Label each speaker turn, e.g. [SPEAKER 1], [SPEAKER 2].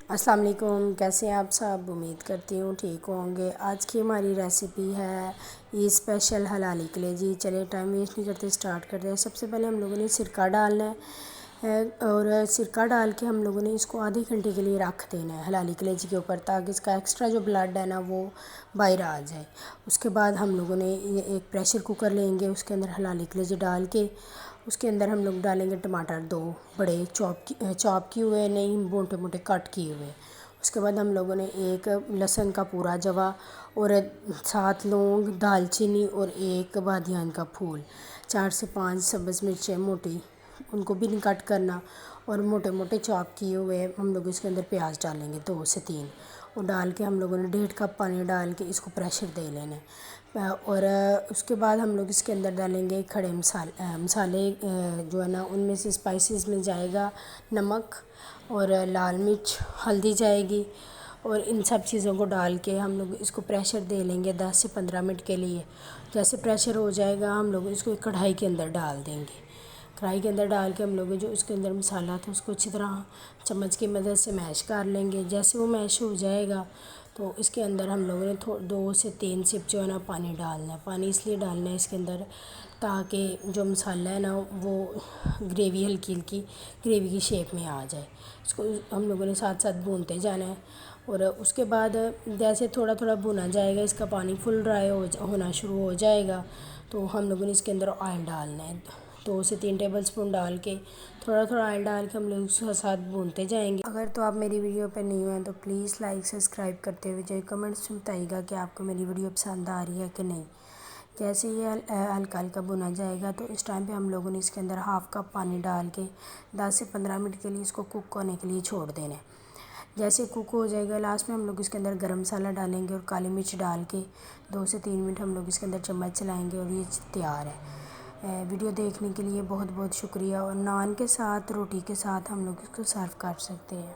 [SPEAKER 1] अस्सलाम वालेकुम, कैसे हैं आप सब। उम्मीद करती हूँ ठीक होंगे। आज की हमारी रेसिपी है ये स्पेशल हलाली कलेजी। चलिए टाइम वेस्ट नहीं करते, स्टार्ट करते हैं। सबसे पहले हम लोगों ने सिरका डालना है और सिरका डाल के हम लोगों ने इसको आधे घंटे के लिए रख देना है हलाली कलेजी के ऊपर, ताकि इसका एक्स्ट्रा जो ब्लड है ना वो बाहर आ जाए। उसके बाद हम लोगों ने ये एक प्रेशर कुकर लेंगे, उसके अंदर हलाली कलेजी डाल के उसके अंदर हम लोग डालेंगे टमाटर, 2 बड़े चॉप किए हुए, नहीं मोटे मोटे कट किए हुए। उसके बाद हम लोगों ने एक लहसुन का पूरा जवा और 7 लौंग, दालचीनी और एक बादियान का फूल, 4 से 5 सब्ज़ मिर्चें मोटी, उनको भी नहीं कट करना, और मोटे मोटे चॉप किए हुए हम लोग इसके अंदर प्याज डालेंगे 2 से 3, और डाल के हम लोगों ने 1.5 कप पानी डाल के इसको प्रेशर दे लेना है। और उसके बाद हम लोग इसके अंदर डालेंगे खड़े मसाले जो है ना, उनमें से स्पाइसेस में जाएगा नमक और लाल मिर्च, हल्दी जाएगी, और इन सब चीज़ों को डाल के हम लोग इसको प्रेशर दे लेंगे 10 से 15 मिनट के लिए। जैसे प्रेशर हो जाएगा हम लोग इसको एक कढ़ाई के अंदर डाल देंगे। कढ़ाई के अंदर डाल के हम लोग जो इसके अंदर मसाला था उसको अच्छी तरह चम्मच की मदद से मैश कर लेंगे। जैसे वो मैश हो जाएगा तो इसके अंदर हम लोगों ने 2 से 3 सिप जो है ना पानी डालना है। पानी इसलिए डालना है इसके अंदर ताकि जो मसाला है ना वो ग्रेवी हल्की हल्की ग्रेवी की शेप में आ जाए। इसको हम लोगों ने साथ साथ भूनते जाना है, और उसके बाद जैसे थोड़ा थोड़ा भुना जाएगा, इसका पानी फुल ड्राई होना शुरू हो जाएगा, तो हम लोगों ने इसके अंदर ऑयल डालना है। 2 से 3 टेबल स्पून डाल के थोड़ा थोड़ा ऑयल डाल के हम लोग उसके साथ भूनते जाएंगे। अगर तो आप मेरी वीडियो पर नहीं हुए तो प्लीज़ लाइक सब्सक्राइब करते हुए जो कमेंट्स में बताइएगा कि आपको मेरी वीडियो पसंद आ रही है कि नहीं। जैसे ये हल्का हल्का भुना जाएगा तो इस टाइम पे हम लोगों ने इसके अंदर हाफ़ कप पानी डाल के 10 से 15 मिनट के लिए इसको कुक होने के लिए छोड़ देना है। जैसे कुक हो जाएगा लास्ट में हम लोग इसके अंदर गरम मसाला डालेंगे और काली मिर्च डाल के 2 से 3 मिनट हम लोग इसके अंदर चम्मच चलाएँगे और ये तैयार है। वीडियो देखने के लिए बहुत बहुत शुक्रिया। और नान के साथ, रोटी के साथ हम लोग इसको सर्व कर सकते हैं।